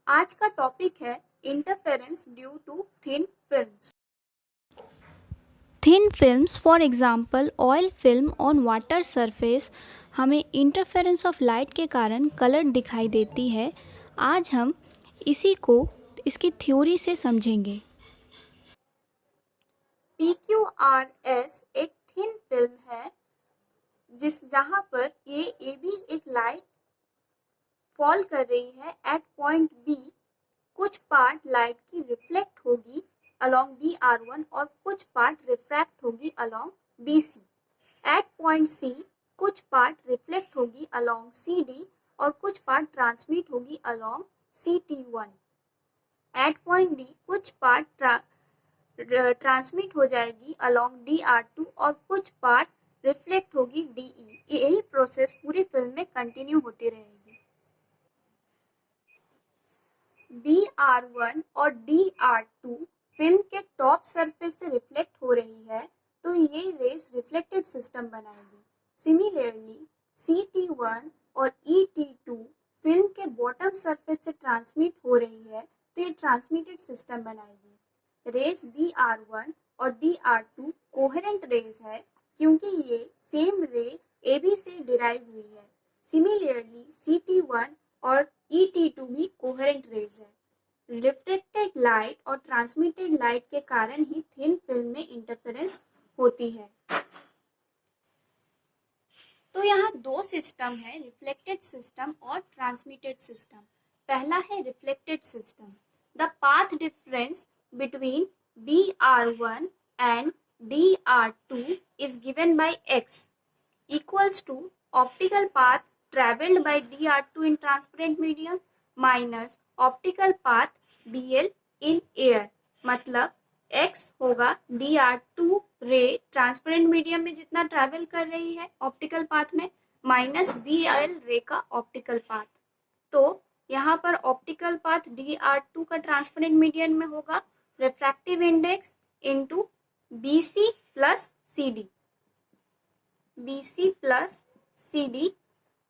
आज का टॉपिक है interference due to thin films. Thin films for example oil film on water surface हमें interference of light के कारण कलर दिखाई देती है। आज हम इसी को इसकी थ्योरी से समझेंगे। PQRS एक थिन फिल्म है जहां पर ए बी एक लाइट फॉल कर रही है एट पॉइंट बी। कुछ पार्ट लाइट की रिफ्लेक्ट होगी अलोंग BR1 और कुछ पार्ट रिफ्रैक्ट होगी along BC। At point C कुछ पार्ट रिफ्लेक्ट होगी अलोंग CD और कुछ पार्ट ट्रांसमिट होगी along CT1। At point D कुछ पार्ट ट्रांसमिट हो जाएगी अलोंग DR2 और कुछ पार्ट रिफ्लेक्ट होगी DE। यही प्रोसेस पूरी फिल्म में कंटिन्यू होती रहेगी। BR1 और DR2 फिल्म के टॉप सरफेस से रिफ्लेक्ट हो रही है तो ये रेस रिफ्लेक्टेड सिस्टम बनाएगी। सिमिलरली CT1 और ET2 फिल्म के बॉटम सरफेस से ट्रांसमिट हो रही है तो ये ट्रांसमिटेड सिस्टम बनाएगी। रेस BR1 और DR2 कोहेरेंट रेस है क्योंकि ये सेम रे AB से डिराइव हुई है। सिमिलरली CT1 और ET2 भी कोहेरेंट रेस है। रिफ्लेक्टेड लाइट और ट्रांसमिटेड लाइट के कारण ही थिन फिल्म में इंटरफेरेंस होती है। तो यहाँ दो सिस्टम है, रिफ्लेक्टेड सिस्टम और ट्रांसमिटेड सिस्टम। पहला है reflected system. The path difference between BR1 and DR2 is given by X equals to optical path traveled by DR2 in transparent medium minus optical path BL in air। मतलब x होगा DR2 रे transparent medium में जितना travel कर रही है optical path में minus BL रे का ऑप्टिकल पाथ। तो यहाँ पर ऑप्टिकल पाथ DR2 का ट्रांसपेरेंट मीडियम में होगा refractive index into BC plus CD। BC plus CD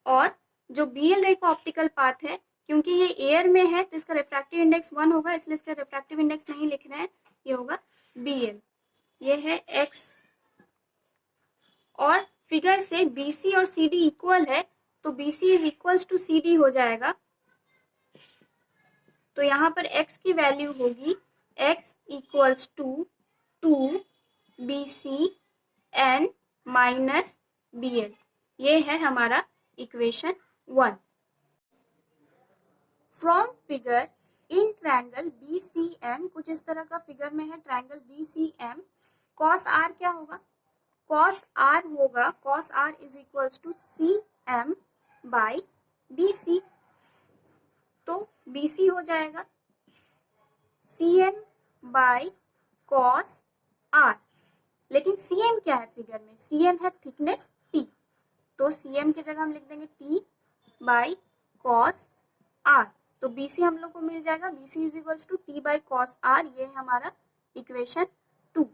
और जो BL रे का ऑप्टिकल पाथ है क्योंकि ये एयर में है तो इसका रिफ्रैक्टिव इंडेक्स 1 होगा, इसलिए इसका रिफ्रैक्टिव इंडेक्स नहीं लिख रहे हैं, ये होगा BL। ये है X और फिगर से BC और CD इक्वल है तो BC is equals to CD हो जाएगा। तो यहाँ पर X की वैल्यू होगी X equals to 2 BC N minus BL। ये है हमारा equation 1। From figure in triangle BCM, कुछ इस तरह का फिगर में है ट्रायंगल BCM, cos R क्या होगा? cos R होगा cos R is equals to CM by BC। तो BC हो जाएगा CM बाई cos R। लेकिन CM क्या है फिगर में? CM है थिकनेस T, तो CM की जगह हम लिख देंगे T बाई cos R। तो BC हम लोग को मिल जाएगा BC is equals to T by cos R। ये है हमारा इक्वेशन 2।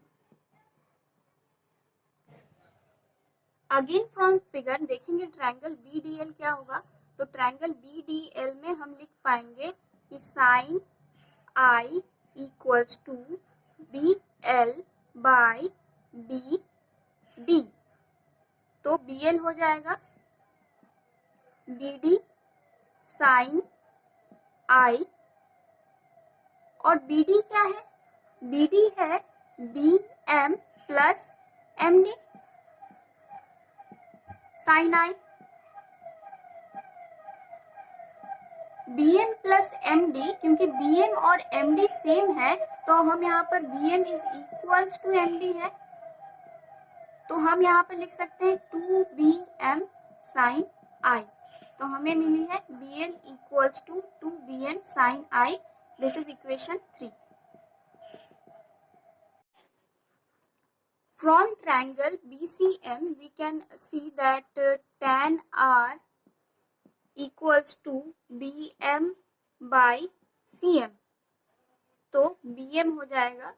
अगेन फ्रॉम फिगर देखेंगे ट्रायंगल BDL क्या होगा। तो ट्रायंगल BDL में हम लिख पाएंगे कि sine I equals to BL by BD। तो BL हो जाएगा BD साइन I और BD क्या है? BD है BM plus MD sine I। BM plus MD, क्योंकि BM और MD सेम है तो हम यहाँ पर BM is equals to MD है, तो हम यहाँ पर लिख सकते हैं 2BM साइन I। तो हमें मिली है BL equals to 2BM sine I। This is equation 3। From triangle BCM we can see that tan R equals to BM by CM। तो BM हो जाएगा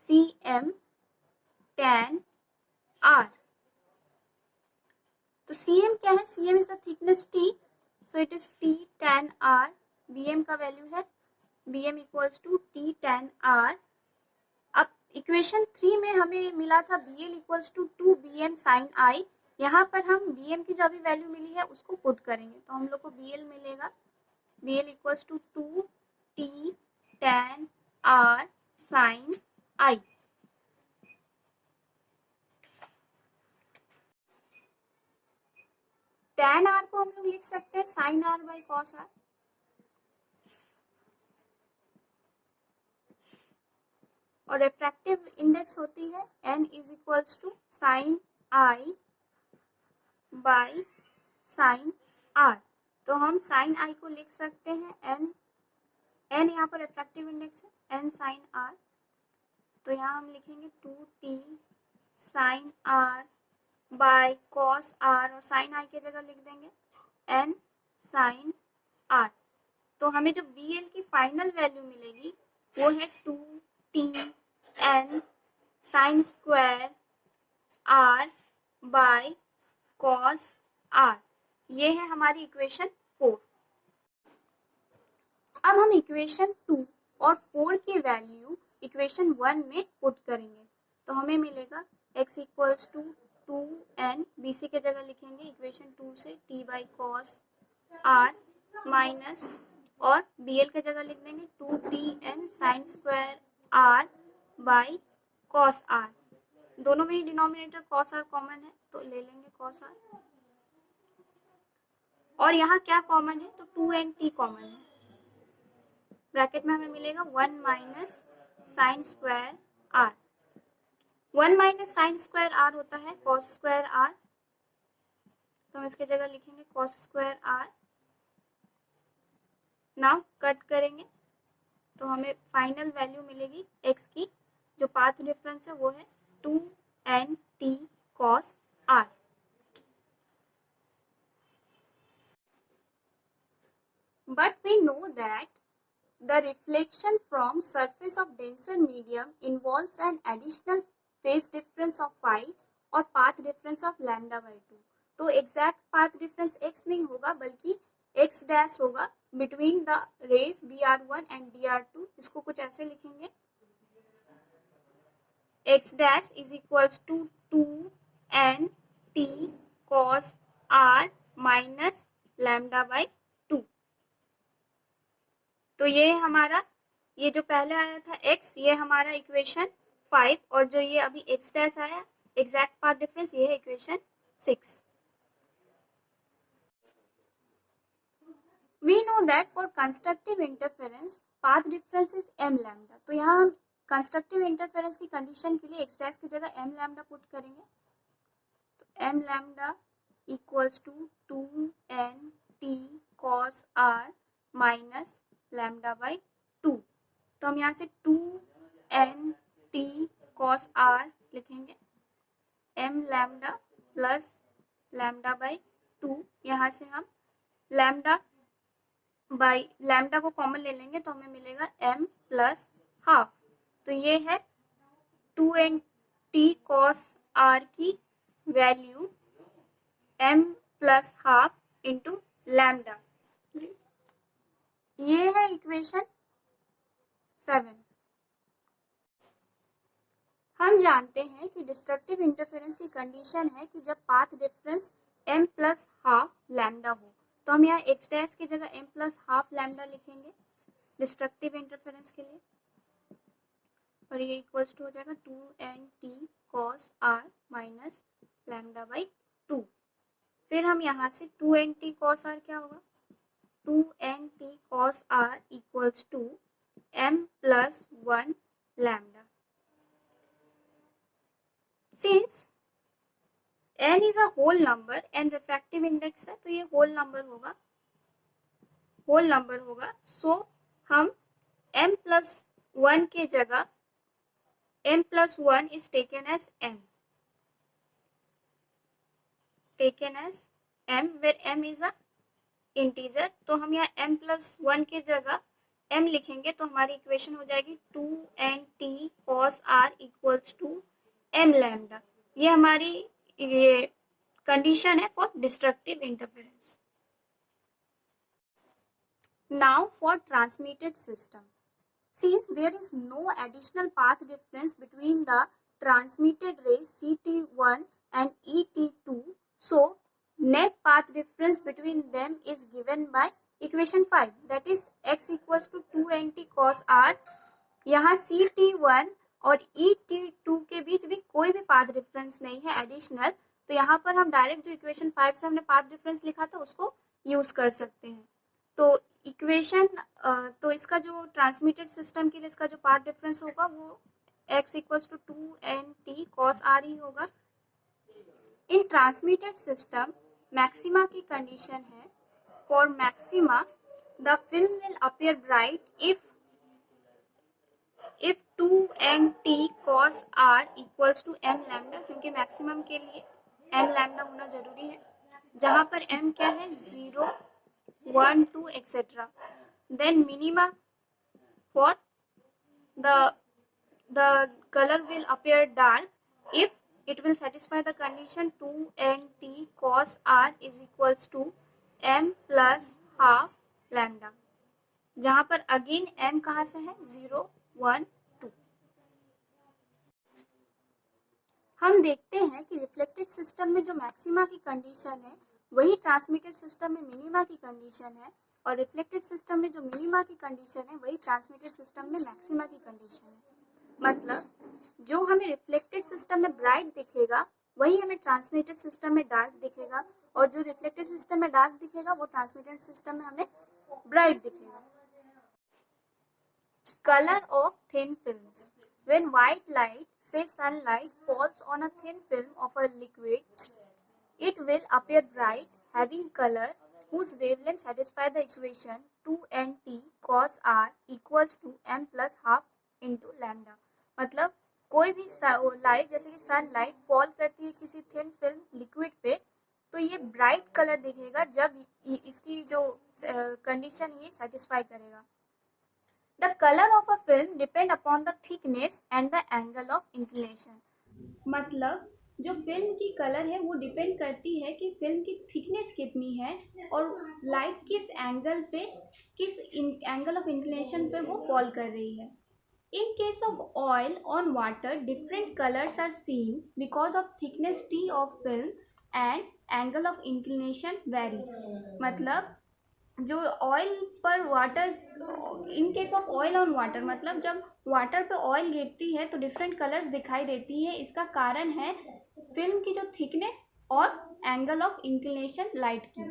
CM tan R। तो CM क्या है? CM is the thickness T, so it is T tan R bm का value है bm equals to t tan r। अब equation 3 में हमें मिला था bl equals to 2bm sin i। यहाँ पर हम bm की जो अभी वैल्यू मिली है उसको पुट करेंगे तो हम लोग को bl मिलेगा bl equals to 2t tan r sin i। tan r को हम लोग लिख सकते हैं sin r by cos r। और रिफ्रैक्टिव इंडेक्स होती है n is equals to sine i by sine r। तो हम साइन i को लिख सकते हैं n यहाँ पर रिफ्रैक्टिव इंडेक्स है n साइन r। तो यहाँ हम लिखेंगे 2t sine r by cos r और साइन i की जगह लिख देंगे n साइन r। तो हमें जो bl की फाइनल वैल्यू मिलेगी वो है 2t n sine square r by cos r। ये है हमारी इक्वेशन 4। अब हम इक्वेशन 2 और 4 की वैल्यू इक्वेशन 1 में पुट करेंगे तो हमें मिलेगा x equals to 2n bc के जगह लिखेंगे इक्वेशन 2 से t by cos r minus और bl के जगह लिख देंगे 2tn sine square r by cos r। दोनों में ही डिनोमिनेटर कॉस r कॉमन है तो ले लेंगे कॉस r। और यहाँ क्या कॉमन है तो 2nt कॉमन है। ब्रैकेट में हमें मिलेगा 1 minus sine square r। 1 minus sine square r होता है कॉस स्क्वायर r। तो हम इसके जगह लिखेंगे cos square r। Now cut करेंगे तो हमें फाइनल वैल्यू मिलेगी x की। जो पाथ डिफरेंस है वो है 2nt cos r। But we know that the reflection from surface of denser medium involves an additional phase difference of phi और path difference of lambda by 2। तो exact path difference x नहीं होगा बल्कि x dash होगा between the rays br1 and dr2। इसको कुछ ऐसे लिखेंगे x dash is equals to 2nt cos r minus lambda by 2। तो ये हमारा ये जो पहले आया था x ये हमारा इक्वेशन 5 और जो ये अभी x डैश आया एग्जैक्ट पाथ डिफरेंस ये है equation 6। We know that for constructive interference path difference is m lambda। तो यहाँ हम कंस्ट्रक्टिव इंटरफेरेंस की कंडीशन के लिए x डैश की जगह m लैम्डा पुट करेंगे तो m lambda equals to 2nt cos r minus lambda by 2। तो हम यहाँ से 2nt cos r लिखेंगे m lambda plus lambda by 2। यहाँ से हम लैम्डा बाई लैम्डा को कॉमन ले लेंगे तो हमें मिलेगा m प्लस हाफ। तो ये है 2nt cos r की value m plus half into lambda. ये है इक्वेशन 7। हम जानते हैं कि डिस्ट्रक्टिव इंटरफेरेंस की कंडीशन है कि जब path difference m plus half lambda हो। तो हम यहाँ x डैश की जगह m प्लस हाफ लैम्डा लिखेंगे डिस्ट्रक्टिव इंटरफेरेंस के लिए और ये इक्वल्स टू हो जाएगा 2nt cos r minus lambda by 2। फिर हम यहाँ से 2nt cos r क्या होगा 2nt cos r equals to m plus 1 lambda। Since n is a whole number and refractive index है तो ये whole number होगा so हम m plus 1 के जगह m plus 1 is taken as m where m is a integer. तो हम यहाँ m प्लस 1 के जगह m लिखेंगे तो हमारी इक्वेशन हो जाएगी 2nt cos r equals to m lambda. ये हमारी ये कंडीशन है for destructive interference. Now for transmitted system. Since there is no additional path difference between the transmitted rays CT1 and ET2, so net path difference between them is given by equation 5, that is x equals to 2nt cos r. यहाँ CT1 और ET2 के बीच भी कोई भी path difference नहीं है additional, तो यहाँ पर हम डायरेक्ट जो इक्वेशन 5 से हमने पाथ डिफरेंस लिखा था उसको यूज कर सकते हैं। तो इक्वेशन तो इसका जो ट्रांसमिटेड सिस्टम के लिए इसका जो पाथ डिफरेंस होगा वो x equals to 2nt cos r ही होगा। इन ट्रांसमिटेड सिस्टम मैक्सिमा की कंडीशन है, for maxima the film will appear bright if 2nt cos r equals to m lambda, क्योंकि मैक्सिमम के लिए m लैम्डा होना जरूरी है, जहां पर m क्या है 0, 1, 2 etc. Then minima for the color will appear dark if it will satisfy the condition 2nt cos r is equals to m plus half lambda, जहां पर अगेन m कहां से है 0, 1, 2। हम देखते हैं कि रिफ्लेक्टेड सिस्टम में जो मैक्सिमा की कंडीशन है वही ट्रांसमिटेड सिस्टम में मिनिमा की कंडीशन है, और रिफ्लेक्टेड सिस्टम में जो मिनिमा की कंडीशन है वही ट्रांसमिटेड सिस्टम में मैक्सिमा की कंडीशन है। मतलब जो हमें रिफ्लेक्टेड सिस्टम में ब्राइट दिखेगा वही हमें ट्रांसमिटेड सिस्टम में डार्क दिखेगा, और जो रिफ्लेक्टेड सिस्टम में डार्क दिखेगा वो ट्रांसमिटेड सिस्टम में हमें ब्राइट दिखेगा। Color of thin films. When white light, say sunlight, falls on a thin film of a liquid, it will appear bright, having color, whose wavelength satisfy the equation 2nt cos r equals to m plus half into lambda। मतलब कोई भी light जैसे कि sunlight fall करती है किसी thin film liquid पे, तो ये ब्राइट कलर दिखेगा जब इसकी जो कंडीशन ये सेटिस्फाई करेगा। The color of a film depend upon the thickness and the angle of inclination। मतलब जो फिल्म की कलर है वो डिपेंड करती है कि फिल्म की थिकनेस कितनी है और लाइट किस एंगल पे, किस एंगल ऑफ इंक्लिनेशन पे वो फॉल कर रही है। In case of oil on water, different colors are seen because of thickness T of film and angle of inclination varies। मतलब जो ऑयल पर water, in case of oil on water, मतलब जब वाटर पे oil गिरती है तो different colours दिखाई देती है। इसका कारण है फिल्म की जो थिकनेस और एंगल ऑफ इंक्लिनेशन लाइट की।